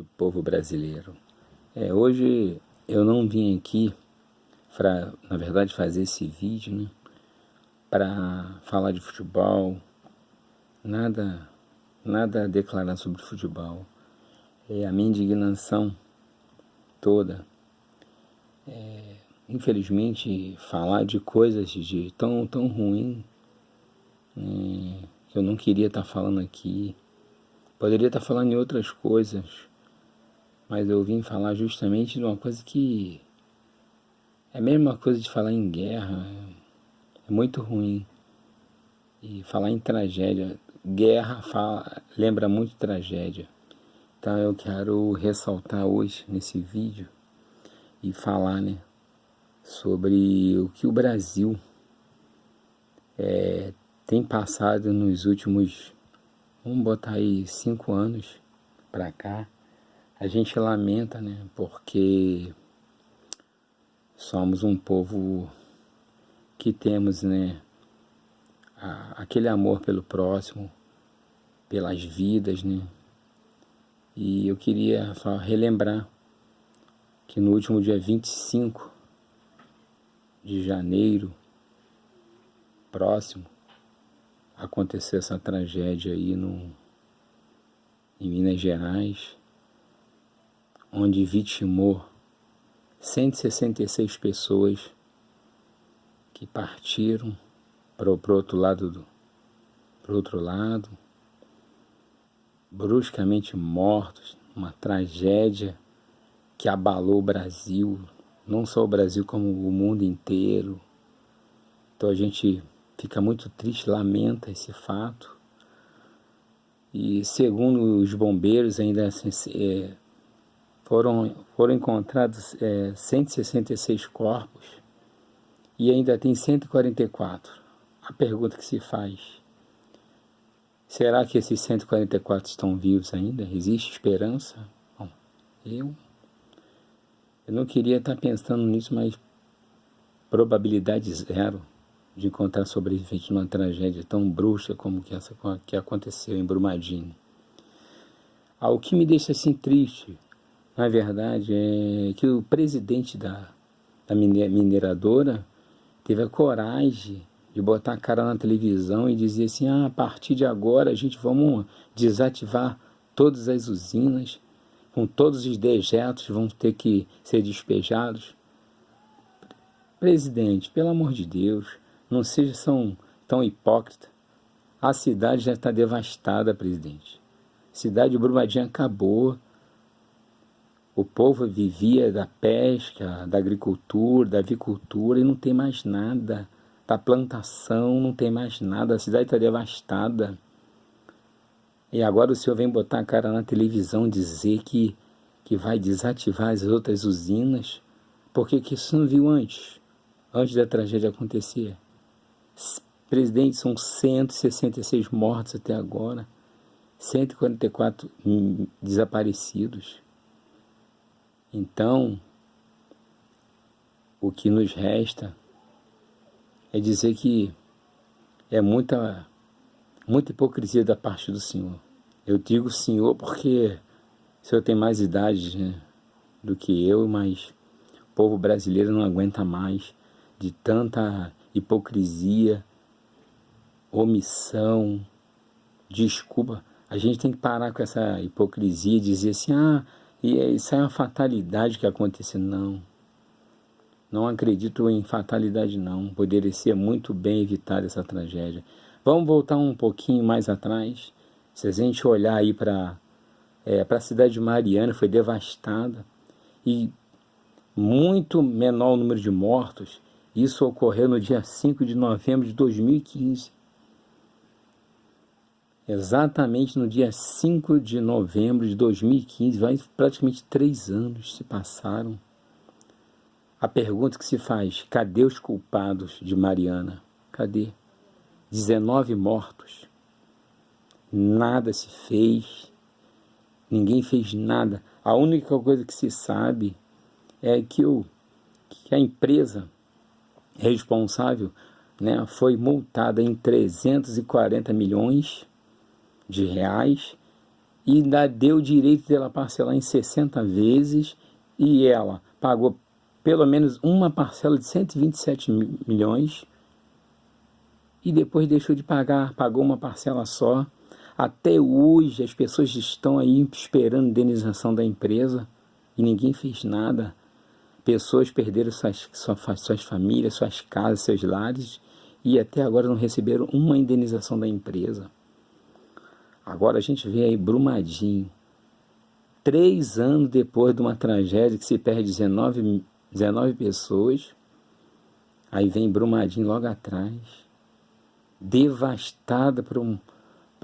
noite, povo brasileiro. Hoje eu não vim aqui para, na verdade, fazer esse vídeo, né, para falar de futebol, nada a declarar sobre futebol. A minha indignação toda, infelizmente, falar de coisas de tão ruim, que eu não queria estar falando aqui. Poderia estar falando em outras coisas, mas eu vim falar justamente de uma coisa que é a mesma coisa de falar em guerra. É muito ruim. E falar em tragédia, guerra lembra muito tragédia. Então eu quero ressaltar hoje nesse vídeo e falar, né, sobre o que o Brasil tem passado nos últimos, vamos botar aí, 5 anos para cá. A gente lamenta, né, porque somos um povo que temos, né, aquele amor pelo próximo, pelas vidas, né. E eu queria só relembrar que no último dia 25 de janeiro próximo aconteceu essa tragédia aí em Minas Gerais, onde vitimou 166 pessoas que partiram para o outro lado, bruscamente mortos. Uma tragédia que abalou o Brasil, não só o Brasil como o mundo inteiro. Então a gente fica muito triste, lamenta esse fato. E segundo os bombeiros, ainda foram encontrados 166 corpos e ainda tem 144. A pergunta que se faz: será que esses 144 estão vivos ainda? Existe esperança? Bom, eu não queria estar pensando nisso, mas probabilidade zero de encontrar sobrevivente numa tragédia tão brusca como essa que aconteceu em Brumadinho. O que me deixa assim triste, na verdade, é que o presidente da mineradora teve a coragem de botar a cara na televisão e dizer assim: a partir de agora a gente vamos desativar todas as usinas, com todos os dejetos vão ter que ser despejados. Presidente, pelo amor de Deus, não seja tão hipócrita. A cidade já está devastada, presidente. A cidade de Brumadinho acabou. O povo vivia da pesca, da agricultura, da avicultura e não tem mais nada. Da plantação não tem mais nada. A cidade está devastada. E agora o senhor vem botar a cara na televisão dizer que vai desativar as outras usinas. Por que isso não viu antes da tragédia acontecer? Presidente, são 166 mortos até agora, 144 desaparecidos. Então, o que nos resta é dizer que é muita hipocrisia da parte do senhor. Eu digo senhor porque o senhor tem mais idade, né, do que eu, mas o povo brasileiro não aguenta mais de tanta hipocrisia, omissão, desculpa. A gente tem que parar com essa hipocrisia e dizer assim: isso é uma fatalidade que aconteceu. Não acredito em fatalidade não. Poderia ser muito bem evitada essa tragédia. Vamos voltar um pouquinho mais atrás. Se a gente olhar aí para a cidade de Mariana, foi devastada e muito menor o número de mortos. Isso ocorreu no dia 5 de novembro de 2015. Exatamente no dia 5 de novembro de 2015, praticamente 3 anos se passaram. A pergunta que se faz: cadê os culpados de Mariana? Cadê? 19 mortos. Nada se fez. Ninguém fez nada. A única coisa que se sabe é que a empresa responsável, né, foi multada em 340 milhões de reais e ainda deu o direito dela parcelar em 60 vezes, e ela pagou pelo menos uma parcela de 127 milhões, e depois deixou de pagar, pagou uma parcela só. Até hoje as pessoas estão aí esperando indenização da empresa, e ninguém fez nada. Pessoas perderam suas famílias, suas casas, seus lares, e até agora não receberam uma indenização da empresa. Agora a gente vê aí Brumadinho, 3 anos depois de uma tragédia que se perde 19 pessoas, aí vem Brumadinho logo atrás, devastada por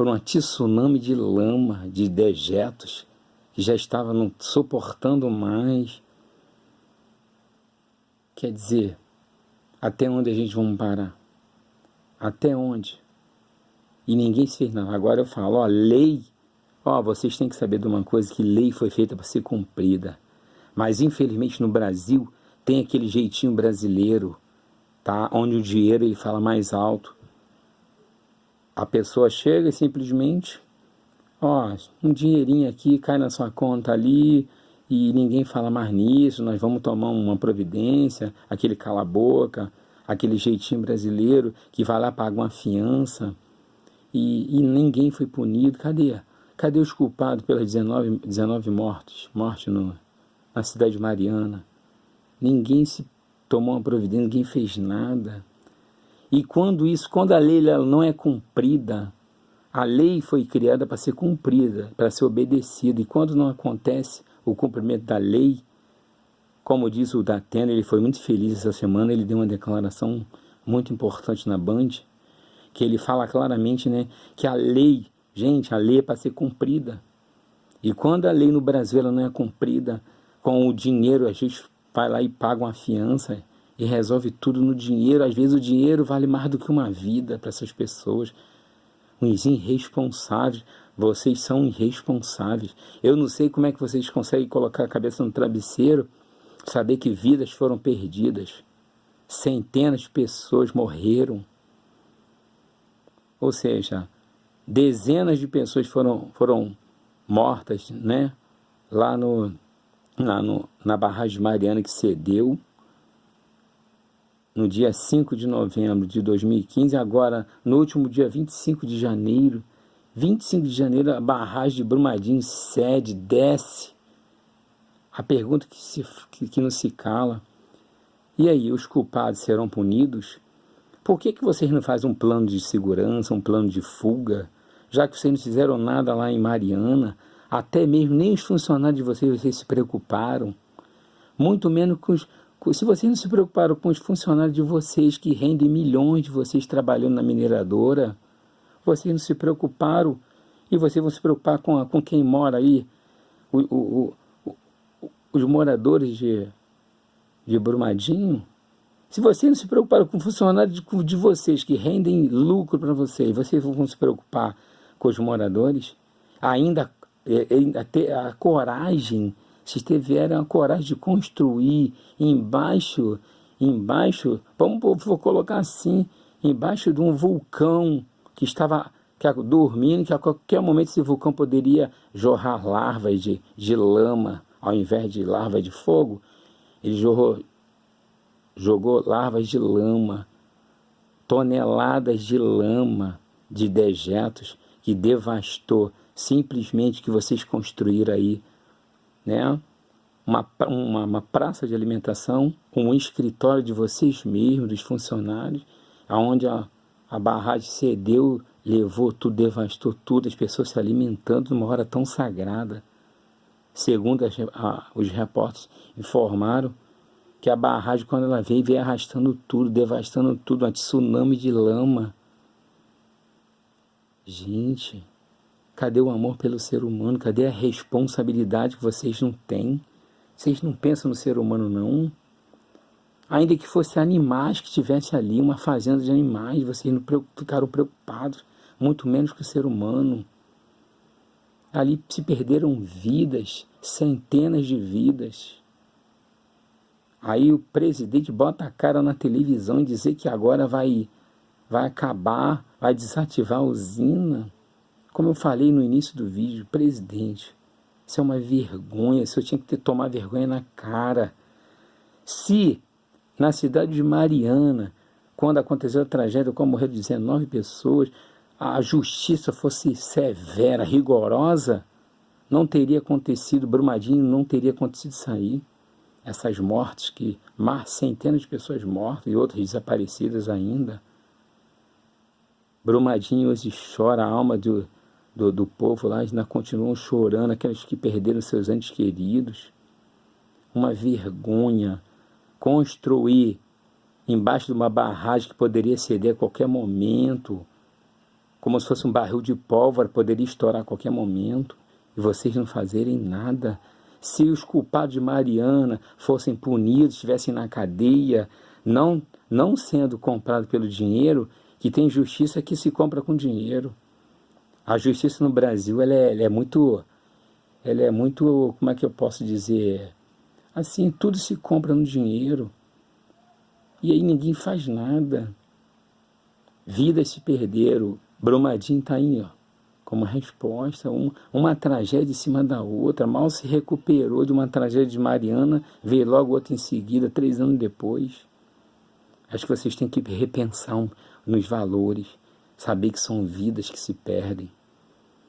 uma tsunami de lama, de dejetos, que já estava não suportando mais. Quer dizer, até onde a gente vamos parar? Até onde? E ninguém se fez nada. Agora eu falo, lei, vocês têm que saber de uma coisa, que lei foi feita para ser cumprida. Mas infelizmente no Brasil tem aquele jeitinho brasileiro, tá? Onde o dinheiro ele fala mais alto. A pessoa chega e simplesmente, um dinheirinho aqui cai na sua conta ali, e ninguém fala mais nisso, nós vamos tomar uma providência, aquele cala-boca, aquele jeitinho brasileiro que vai lá pagar uma fiança, e ninguém foi punido. Cadê os culpados pelas 19 mortes na cidade de Mariana? Ninguém se tomou uma providência, ninguém fez nada. E quando a lei ela não é cumprida, a lei foi criada para ser cumprida, para ser obedecida, e quando não acontece o cumprimento da lei, como diz o Datena, ele foi muito feliz essa semana, ele deu uma declaração muito importante na Band, que ele fala claramente, né, que a lei é para ser cumprida. E quando a lei no Brasil ela não é cumprida, com o dinheiro, a gente vai lá e paga uma fiança e resolve tudo no dinheiro. Às vezes o dinheiro vale mais do que uma vida para essas pessoas. Uns irresponsáveis. Vocês são irresponsáveis. Eu não sei como é que vocês conseguem colocar a cabeça no travesseiro, saber que vidas foram perdidas. Centenas de pessoas morreram. Ou seja, dezenas de pessoas foram mortas, né? Lá na barragem de Mariana, que cedeu no dia 5 de novembro de 2015, agora no último dia 25 de janeiro, a barragem de Brumadinho desce. A pergunta que não se cala: e aí, os culpados serão punidos? Por que vocês não fazem um plano de segurança, um plano de fuga, já que vocês não fizeram nada lá em Mariana? Até mesmo nem os funcionários de vocês se preocuparam, muito menos se vocês não se preocuparam com os funcionários de vocês, que rendem milhões de vocês trabalhando na mineradora, vocês não se preocuparam, e vocês vão se preocupar com quem mora aí, os moradores de Brumadinho? Se vocês não se preocuparam com funcionários de vocês, que rendem lucro para vocês vão se preocupar com os moradores? Ainda ter a coragem, se tiveram a coragem de construir embaixo, vou colocar assim, embaixo de um vulcão que estava dormindo, que a qualquer momento esse vulcão poderia jorrar larvas de lama, ao invés de larvas de fogo. Ele jogou larvas de lama, toneladas de lama, de dejetos, que devastou simplesmente que vocês construíram aí, né? Uma praça de alimentação, um escritório de vocês mesmos, dos funcionários, onde a barragem cedeu, levou tudo, devastou tudo, as pessoas se alimentando numa hora tão sagrada. Segundo os repórteres informaram, que a barragem, quando ela veio arrastando tudo, devastando tudo, uma tsunami de lama. Gente, cadê o amor pelo ser humano? Cadê a responsabilidade que vocês não têm? Vocês não pensam no ser humano, não? Ainda que fosse animais que estivesse ali, uma fazenda de animais, vocês não ficaram preocupados, muito menos que o ser humano. Ali se perderam vidas, centenas de vidas. Aí o presidente bota a cara na televisão e dizer que agora vai acabar, vai desativar a usina. Como eu falei no início do vídeo, presidente, isso é uma vergonha, isso eu tinha que tomar vergonha na cara. Se na cidade de Mariana, quando aconteceu a tragédia, quando morreram 19 pessoas, a justiça fosse severa, rigorosa, não teria acontecido, Brumadinho não teria acontecido isso aí. Essas mortes, centenas de pessoas mortas e outras desaparecidas ainda. Brumadinho hoje chora, a alma do povo lá ainda continuam chorando, aqueles que perderam seus entes queridos. Uma vergonha. Construir embaixo de uma barragem que poderia ceder a qualquer momento, como se fosse um barril de pólvora, poderia estourar a qualquer momento, e vocês não fazerem nada. Se os culpados de Mariana fossem punidos, estivessem na cadeia, não sendo comprados pelo dinheiro, que tem justiça que se compra com dinheiro. A justiça no Brasil, ela é muito, como é que eu posso dizer? Assim, tudo se compra no dinheiro. E aí ninguém faz nada. Vidas se perderam. Brumadinho está aí, ó, como resposta. Uma tragédia em cima da outra. Mal se recuperou de uma tragédia de Mariana, veio logo outra em seguida, 3 anos depois. Acho que vocês têm que repensar nos valores. Saber que são vidas que se perdem.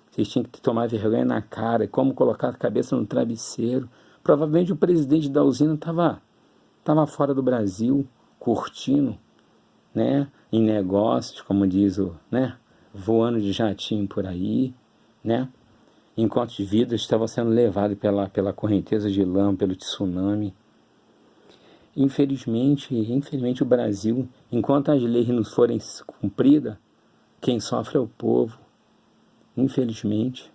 Vocês tinham que tomar vergonha na cara. Como colocar a cabeça no travesseiro. Provavelmente o presidente da usina estava fora do Brasil, curtindo, né, em negócios, como diz voando de jatinho por aí, né, enquanto as vidas estavam sendo levadas pela correnteza de lama, pelo tsunami. Infelizmente o Brasil, enquanto as leis não forem cumpridas, quem sofre é o povo, infelizmente.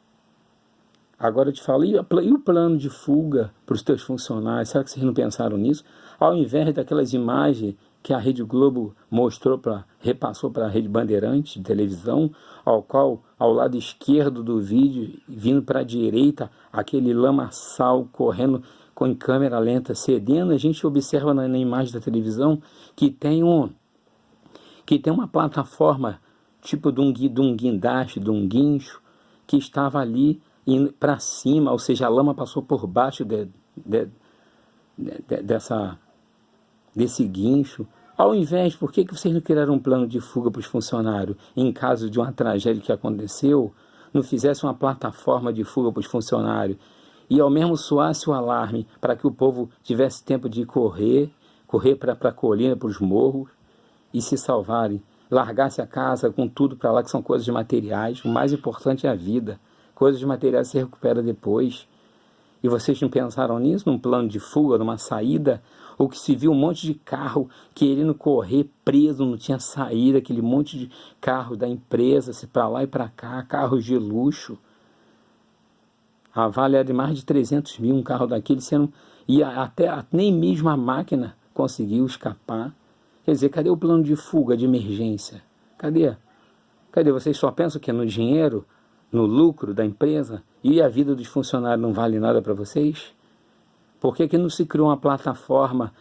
Agora eu te falo, e o plano de fuga para os teus funcionários? Será que vocês não pensaram nisso? Ao invés daquelas imagens que a Rede Globo repassou para a Rede Bandeirantes de televisão, ao qual, ao lado esquerdo do vídeo, vindo para a direita, aquele lamaçal correndo em câmera lenta, cedendo, a gente observa na imagem da televisão que tem uma plataforma, tipo de um guindaste, de um guincho, que estava ali indo para cima, ou seja, a lama passou por baixo desse guincho. Ao invés, por que vocês não criaram um plano de fuga para os funcionários? Em caso de uma tragédia que aconteceu, não fizesse uma plataforma de fuga para os funcionários e ao mesmo soasse o alarme para que o povo tivesse tempo de correr para a colina, para os morros e se salvarem. Largasse a casa com tudo para lá, que são coisas materiais. O mais importante é a vida. Coisas materiais se recuperam depois. E vocês não pensaram nisso? Num plano de fuga, numa saída? Ou que se viu um monte de carro querendo correr, preso, não tinha saída, aquele monte de carro da empresa, se para lá e para cá, carros de luxo. A Vale era de mais de 300 mil, um carro daquele, e nem mesmo a máquina conseguiu escapar. Quer dizer, cadê o plano de fuga, de emergência? Cadê? Vocês só pensam que é no dinheiro, no lucro da empresa, e a vida dos funcionários não vale nada para vocês? Por que não se criou uma plataforma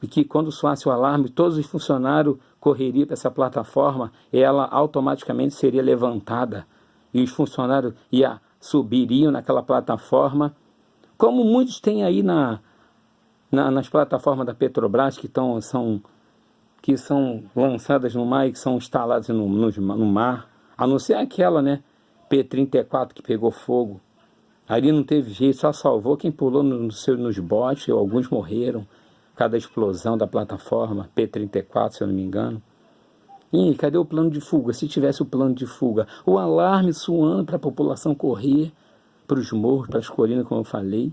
e que quando soasse o alarme, todos os funcionários correriam para essa plataforma e ela automaticamente seria levantada e os funcionários subiriam naquela plataforma, como muitos têm aí nas plataformas da Petrobras que são lançadas no mar e que são instaladas no mar, a não ser aquela, P-34 que pegou fogo. Ali não teve jeito, só salvou quem pulou nos botes, alguns morreram, cada explosão da plataforma, P-34, se eu não me engano. E cadê o plano de fuga? Se tivesse o plano de fuga, o alarme soando para a população correr para os morros, para as colinas, como eu falei,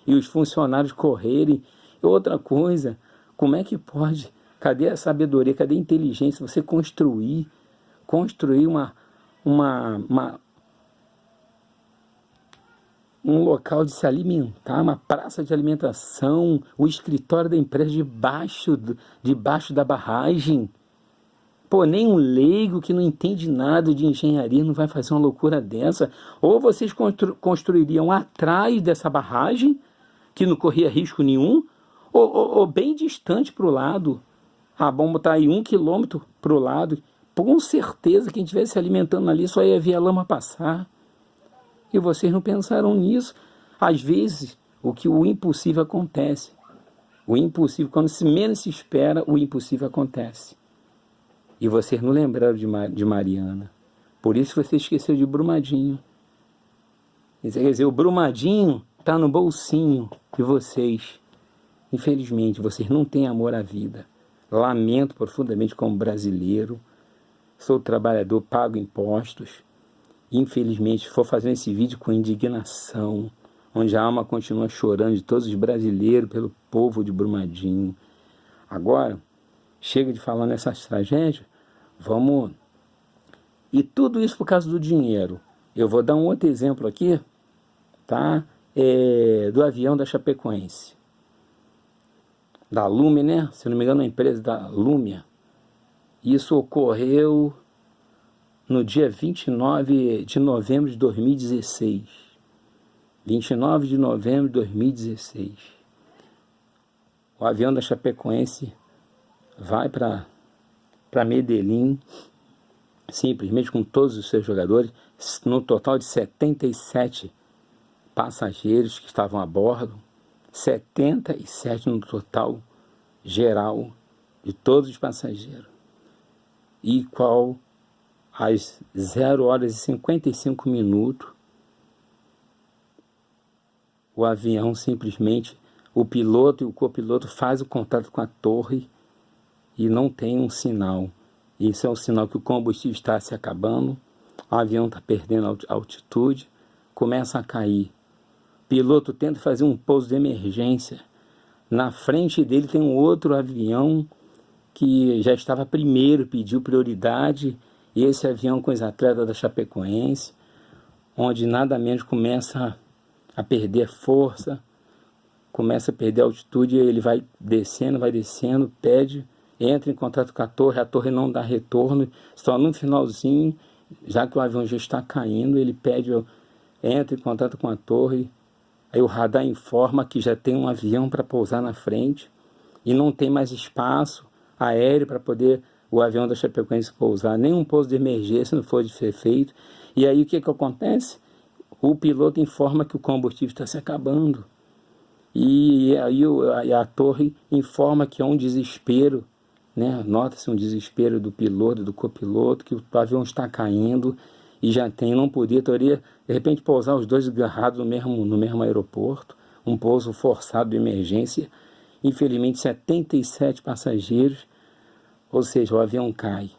e os funcionários correrem. E outra coisa, como é que pode? Cadê a sabedoria, cadê a inteligência? Você construir um local de se alimentar, uma praça de alimentação, o escritório da empresa debaixo da barragem. Pô, nem um leigo que não entende nada de engenharia não vai fazer uma loucura dessa. Ou vocês construiriam atrás dessa barragem, que não corria risco nenhum, ou bem distante para o lado. A bomba está aí 1 quilômetro para o lado. Com certeza, quem estivesse se alimentando ali só ia ver a lama passar. E vocês não pensaram nisso. Às vezes, o impossível acontece. O impossível, quando menos se espera, o impossível acontece. E vocês não lembraram de Mariana. Por isso você esqueceu de Brumadinho. Quer dizer, o Brumadinho está no bolsinho de vocês. Infelizmente, vocês não têm amor à vida. Lamento profundamente como brasileiro. Sou trabalhador, pago impostos. Infelizmente, estou fazendo esse vídeo com indignação, onde a alma continua chorando de todos os brasileiros pelo povo de Brumadinho. Agora, chega de falar nessas tragédias, vamos... E tudo isso por causa do dinheiro. Eu vou dar um outro exemplo aqui, tá? Do avião da Chapecoense. Da Lume, né? Se não me engano, a empresa da Lumia. Isso ocorreu no dia 29 de novembro de 2016. 29 de novembro de 2016. O avião da Chapecoense vai para Medellín, simplesmente com todos os seus jogadores, no total de 77 passageiros que estavam a bordo, 77 no total geral de todos os passageiros. E qual às 0 horas e 55 minutos, o avião simplesmente, o piloto e o copiloto faz o contato com a torre e não tem um sinal. Isso é um sinal que o combustível está se acabando, o avião está perdendo altitude, começa a cair. O piloto tenta fazer um pouso de emergência. Na frente dele tem um outro avião que já estava primeiro, pediu prioridade, e esse avião com os atletas da Chapecoense, onde nada menos começa a perder força, começa a perder altitude, ele vai descendo, pede, entra em contato com a torre não dá retorno, só no finalzinho, já que o avião já está caindo, ele pede, entra em contato com a torre, aí o radar informa que já tem um avião para pousar na frente, e não tem mais espaço aéreo para poder o avião da Chapecoense pousar, nenhum pouso de emergência não foi ser feito, e aí o que acontece? O piloto informa que o combustível está se acabando, e aí a torre informa que é um desespero, né? Nota-se um desespero do piloto, do copiloto, que o avião está caindo e já não poderia, de repente, pousar os dois agarrados no mesmo aeroporto, um pouso forçado de emergência. Infelizmente, 77 passageiros, ou seja, o avião cai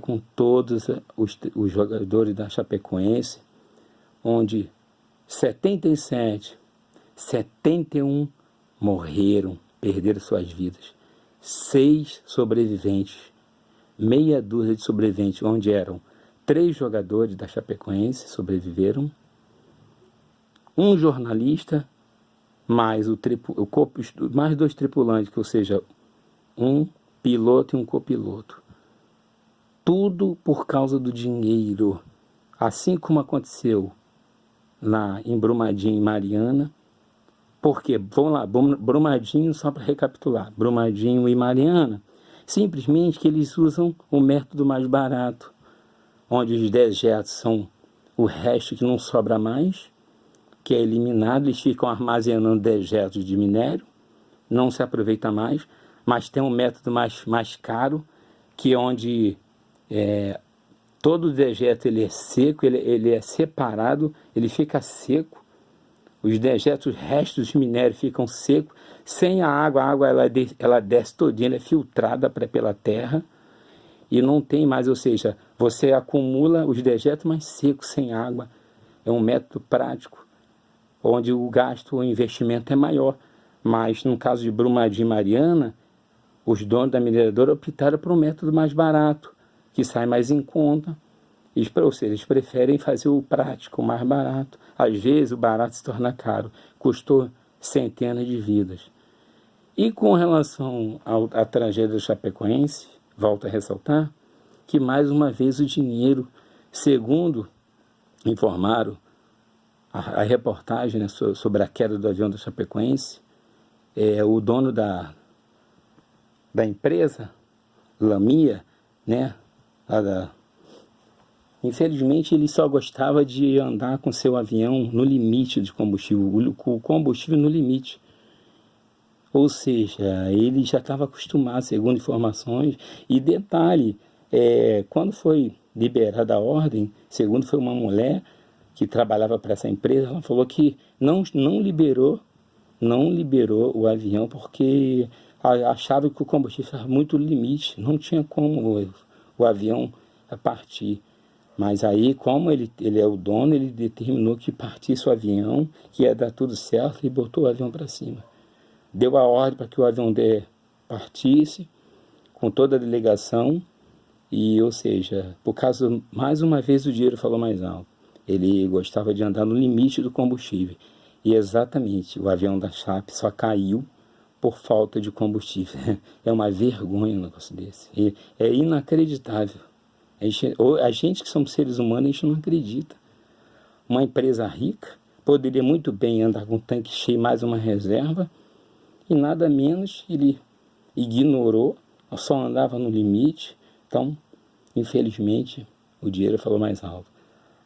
com todos os jogadores da Chapecoense, onde 77, 71 morreram, perderam suas vidas. 6 sobreviventes, meia dúzia de sobreviventes, onde eram 3 jogadores da Chapecoense sobreviveram, um jornalista, mais mais 2 tripulantes, ou seja, um piloto e um copiloto. Tudo por causa do dinheiro. Assim como aconteceu em Brumadinho e Mariana. Porque, vamos lá, Brumadinho, só para recapitular, Brumadinho e Mariana, simplesmente que eles usam o método mais barato, onde os dejetos são o resto que não sobra mais, que é eliminado, eles ficam armazenando dejetos de minério, não se aproveita mais, mas tem um método mais caro, que é onde todo o dejeto ele é seco, ele é separado, ele fica seco, os dejetos, os restos de minério ficam secos, sem a água ela desce todinha, ela é filtrada pela terra e não tem mais, ou seja, você acumula os dejetos mais secos, sem água. É um método prático, onde o gasto, o investimento é maior, mas no caso de Brumadinho e Mariana, os donos da mineradora optaram por um método mais barato, que sai mais em conta. Ou seja, eles preferem fazer o prático, o mais barato. Às vezes o barato se torna caro. Custou centenas de vidas. E com relação à tragédia do Chapecoense, volto a ressaltar, que mais uma vez o dinheiro, segundo informaram a reportagem, né, sobre a queda do avião do Chapecoense, o dono da empresa, Lamia, né, Infelizmente, ele só gostava de andar com seu avião no limite de combustível, com o combustível no limite. Ou seja, ele já estava acostumado, segundo informações. E detalhe, quando foi liberada a ordem, segundo foi uma mulher que trabalhava para essa empresa, ela falou que não liberou o avião porque achava que o combustível estava muito limite, não tinha como o avião partir. Mas aí, como ele é o dono, ele determinou que partisse o avião, que ia dar tudo certo, e botou o avião para cima. Deu a ordem para que o avião partisse, com toda a delegação, e, ou seja, por causa, mais uma vez, o dinheiro falou mais alto. Ele gostava de andar no limite do combustível. E exatamente, o avião da Chape só caiu por falta de combustível. É uma vergonha um negócio desse. E é inacreditável. A gente que somos seres humanos, a gente não acredita. Uma empresa rica poderia muito bem andar com um tanque cheio, mais uma reserva, e nada menos ele ignorou, só andava no limite. Então, infelizmente, o dinheiro falou mais alto.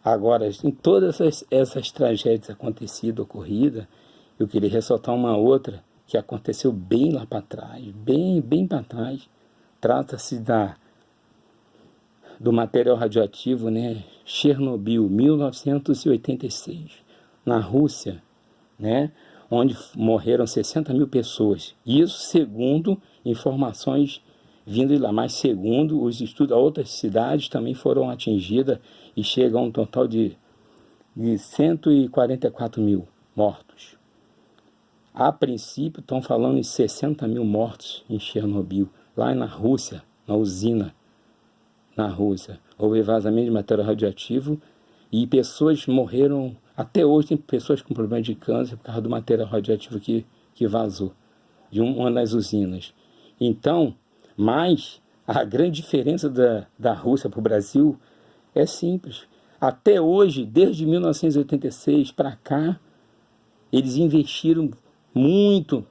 Agora, em todas essas tragédias ocorridas, eu queria ressaltar uma outra que aconteceu bem lá para trás, bem para trás. Trata-se do material radioativo, né? Chernobyl, 1986, na Rússia, né? Onde morreram 60 mil pessoas. Isso segundo informações vindo de lá, mas segundo os estudos, outras cidades também foram atingidas e chegam a um total de 144 mil mortos. A princípio estão falando em 60 mil mortos em Chernobyl, lá na Rússia, na usina, na Rússia. Houve vazamento de material radioativo e pessoas morreram. Até hoje tem pessoas com problema de câncer por causa do material radioativo que vazou de uma das usinas. Então, mas a grande diferença da Rússia para o Brasil é simples. Até hoje, desde 1986 para cá, eles investiram muito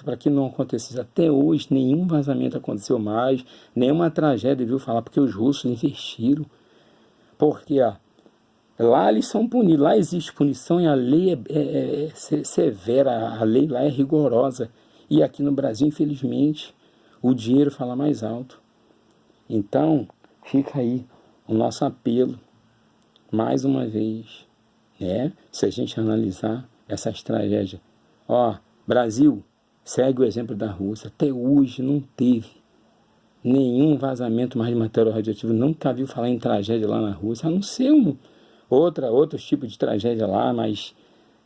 para que não acontecesse. Até hoje, nenhum vazamento aconteceu mais, nenhuma tragédia viu falar, porque os russos investiram. Porque lá eles são punidos, lá existe punição e a lei é severa, a lei lá é rigorosa. E aqui no Brasil, infelizmente, o dinheiro fala mais alto. Então, fica aí o nosso apelo, mais uma vez, né? Se a gente analisar essas tragédias. Brasil, segue o exemplo da Rússia. Até hoje não teve nenhum vazamento mais de material radioativo. Nunca viu falar em tragédia lá na Rússia, a não ser outros tipos de tragédia lá, mas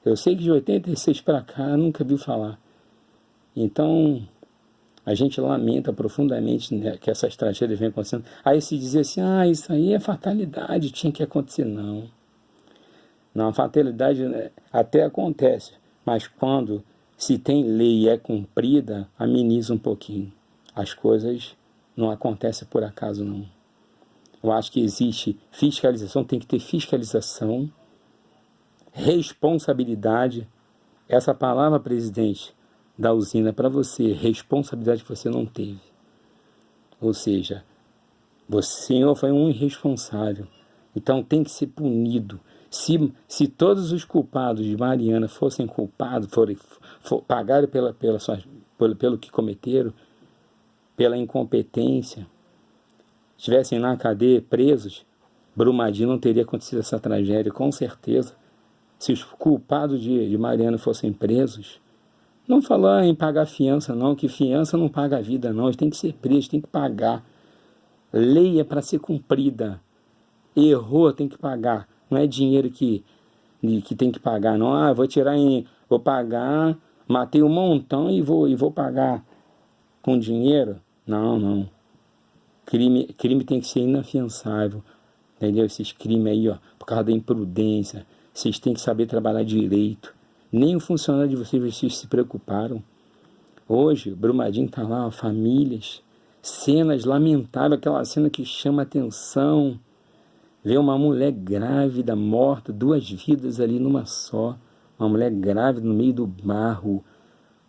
eu sei que de 86 para cá nunca viu falar. Então, a gente lamenta profundamente, né, que essas tragédias venham acontecendo. Aí se dizer assim, isso aí é fatalidade, tinha que acontecer. Não, a fatalidade, né, até acontece, mas quando se tem lei e é cumprida, ameniza um pouquinho. As coisas não acontecem por acaso, não. Eu acho que existe fiscalização, tem que ter fiscalização, responsabilidade. Essa palavra, presidente, da usina para você, responsabilidade que você não teve. Ou seja, o senhor foi um irresponsável. Então tem que ser punido. Se todos os culpados de Mariana fossem culpados, pagarem pelo que cometeram, pela incompetência, estivessem na cadeia presos, Brumadinho não teria acontecido essa tragédia, com certeza. Se os culpados de Mariana fossem presos, não falar em pagar fiança não, que fiança não paga a vida não, eles têm que ser presos, tem que pagar. Lei é para ser cumprida. Errou, tem que pagar. Não é dinheiro que tem que pagar, não. Vou pagar, matei um montão e vou pagar com dinheiro. Não. Crime tem que ser inafiançável. Entendeu? Esses crimes aí, por causa da imprudência. Vocês têm que saber trabalhar direito. Nem o funcionário de vocês se preocuparam. Hoje, Brumadinho está lá, famílias, cenas lamentáveis, aquela cena que chama atenção. Ver uma mulher grávida, morta, 2 vidas ali numa só. Uma mulher grávida no meio do barro,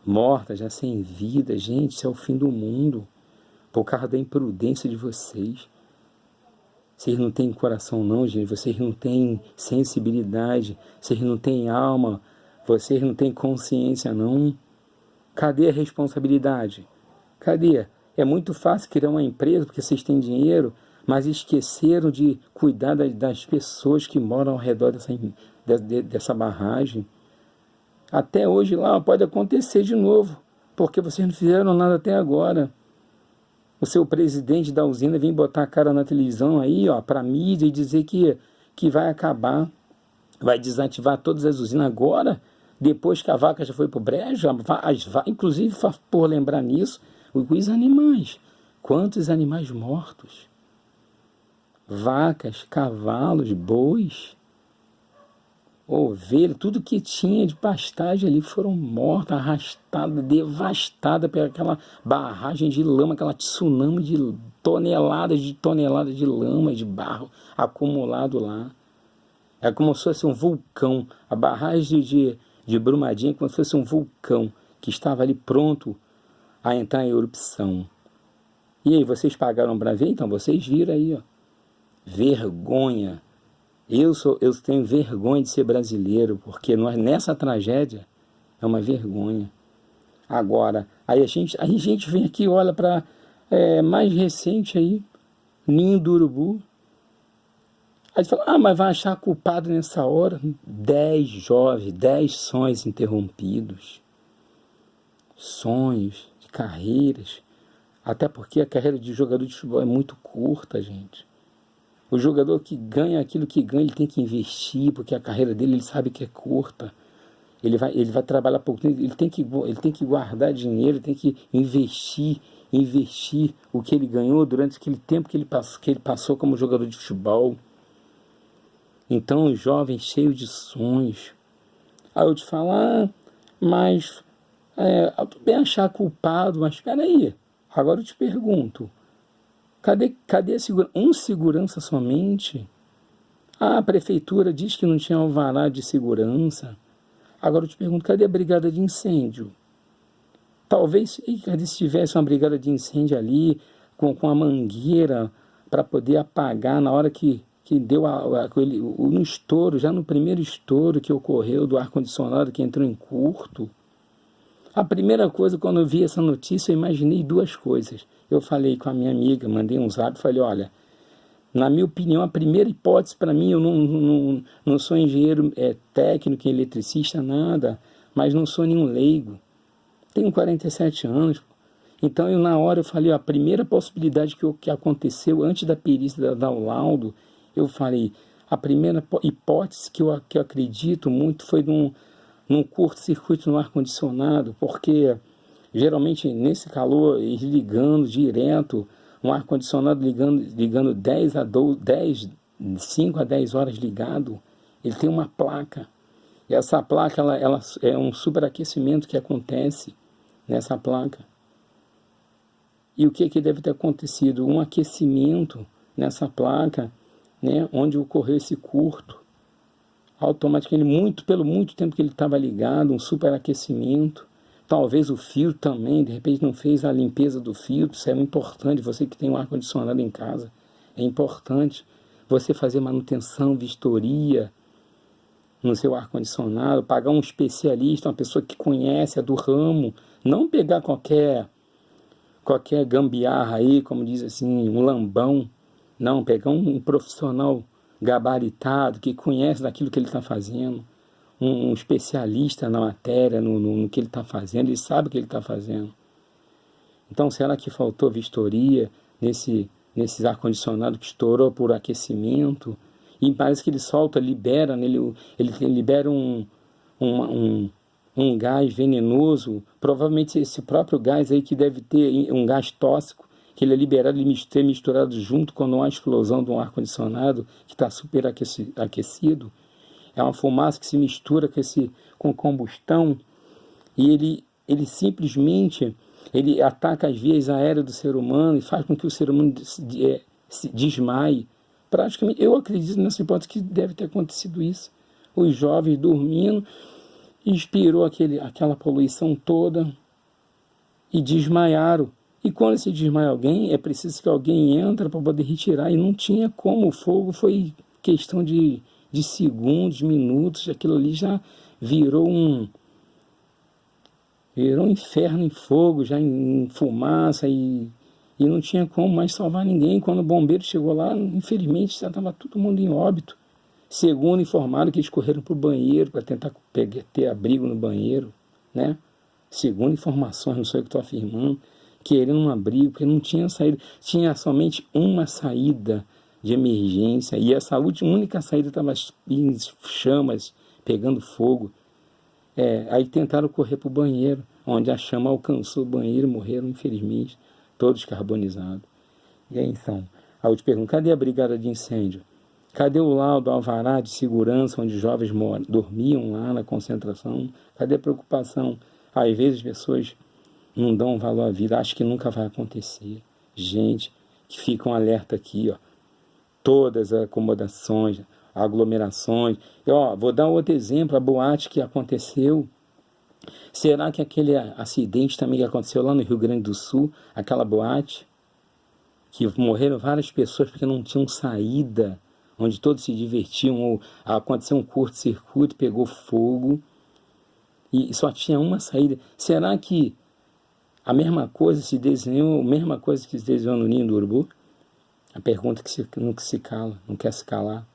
morta, já sem vida. Gente, isso é o fim do mundo. Por causa da imprudência de vocês. Vocês não têm coração não, gente. Vocês não têm sensibilidade. Vocês não têm alma. Vocês não têm consciência não. Cadê a responsabilidade? Cadê? É muito fácil criar uma empresa porque vocês têm dinheiro, mas esqueceram de cuidar das pessoas que moram ao redor dessa barragem. Até hoje lá pode acontecer de novo, porque vocês não fizeram nada até agora. O seu presidente da usina vem botar a cara na televisão aí, ó, para a mídia e dizer que vai acabar, vai desativar todas as usinas agora, depois que a vaca já foi para o brejo, inclusive, por lembrar nisso, os animais. Quantos animais mortos? Vacas, cavalos, bois, ovelha, tudo que tinha de pastagem ali foram mortas, arrastadas, devastadas por aquela barragem de lama, aquela tsunami de toneladas de lama, de barro acumulado lá. É como se fosse um vulcão. A barragem de Brumadinho é como se fosse um vulcão que estava ali pronto a entrar em erupção. E aí, vocês pagaram para ver? Então, vocês viram aí, ó. Vergonha. Eu tenho vergonha de ser brasileiro, porque nessa tragédia é uma vergonha. Agora, aí a gente vem aqui e olha para mais recente aí, Ninho do Urubu. Aí fala, mas vai achar culpado nessa hora? 10 jovens, 10 sonhos interrompidos. Sonhos de carreiras. Até porque a carreira de jogador de futebol é muito curta, gente. O jogador que ganha aquilo que ganha, ele tem que investir, porque a carreira dele, ele sabe que é curta. Ele vai trabalhar pouco tempo, ele tem que guardar dinheiro, ele tem que investir o que ele ganhou durante aquele tempo que ele passou como jogador de futebol. Então, os jovens cheios de sonhos. Aí eu te falo, mas tu bem achar culpado, mas espera aí. Agora eu te pergunto, cadê a segurança? Segurança somente? A prefeitura diz que não tinha alvará de segurança. Agora eu te pergunto, cadê a brigada de incêndio? Talvez se tivesse uma brigada de incêndio ali, com a mangueira, para poder apagar na hora que deu no estouro, já no primeiro estouro que ocorreu do ar-condicionado que entrou em curto. A primeira coisa, quando eu vi essa notícia, eu imaginei duas coisas. Eu falei com a minha amiga, mandei um zap, falei, olha, na minha opinião, a primeira hipótese para mim, eu não sou engenheiro técnico, eletricista, nada, mas não sou nenhum leigo. Tenho 47 anos. Então, na hora, eu falei, a primeira possibilidade que aconteceu antes da perícia dar o laudo, eu falei, a primeira hipótese que eu acredito muito foi num curto-circuito no ar-condicionado, porque geralmente nesse calor, ligando direto, um ar-condicionado ligando 5 a 10 horas ligado, ele tem uma placa. E essa placa ela é um superaquecimento que acontece nessa placa. E o que deve ter acontecido? Um aquecimento nessa placa, né, onde ocorreu esse curto. Automaticamente, pelo muito tempo que ele estava ligado, um superaquecimento. Talvez o filtro também, de repente não fez a limpeza do filtro. Isso é importante, você que tem um ar-condicionado em casa, é importante você fazer manutenção, vistoria no seu ar-condicionado, pagar um especialista, uma pessoa que conhece, é do ramo, não pegar qualquer gambiarra aí, como diz assim, um lambão, não, pegar um profissional gabaritado, que conhece daquilo que ele está fazendo, um especialista na matéria, no que ele está fazendo, ele sabe o que ele está fazendo. Então, será que faltou vistoria nesses ar-condicionado que estourou por aquecimento? E parece que ele libera um gás venenoso, provavelmente esse próprio gás aí que deve ter um gás tóxico, que ele é liberado e misturado junto com uma explosão de um ar-condicionado que está super aquecido. É uma fumaça que se mistura com combustão e ele simplesmente ataca as vias aéreas do ser humano e faz com que o ser humano se desmaie. Praticamente, eu acredito nessa hipótese que deve ter acontecido isso. Os jovens dormindo, inspirou aquela poluição toda e desmaiaram. E quando se desmaia alguém, é preciso que alguém entre para poder retirar. E não tinha como. O fogo foi questão de segundos, minutos. Aquilo ali já virou um inferno em fogo, já em fumaça. E não tinha como mais salvar ninguém. Quando o bombeiro chegou lá, infelizmente, já estava todo mundo em óbito. Segundo informaram que eles correram para o banheiro para tentar ter abrigo no banheiro, né? Segundo informações, não sei o que estou afirmando, querendo um abrigo, porque não tinha saída. Tinha somente uma saída de emergência e essa única saída estava em chamas, pegando fogo. Aí tentaram correr para o banheiro, onde a chama alcançou o banheiro e morreram, infelizmente, todos carbonizados. E aí então, aí eu te pergunto, cadê a brigada de incêndio? Cadê o laudo alvará de segurança onde jovens dormiam lá na concentração? Cadê a preocupação? Às vezes as pessoas não dão valor à vida, acham que nunca vai acontecer. Gente que ficam alerta aqui, ó, todas as acomodações, aglomerações. Vou dar outro exemplo, a boate que aconteceu. Será que aquele acidente também que aconteceu lá no Rio Grande do Sul, aquela boate, que morreram várias pessoas porque não tinham saída, onde todos se divertiam, ou aconteceu um curto-circuito, pegou fogo, e só tinha uma saída. Será que a mesma coisa se desenhou no ninho do urubu? A pergunta que não se cala, não quer se calar.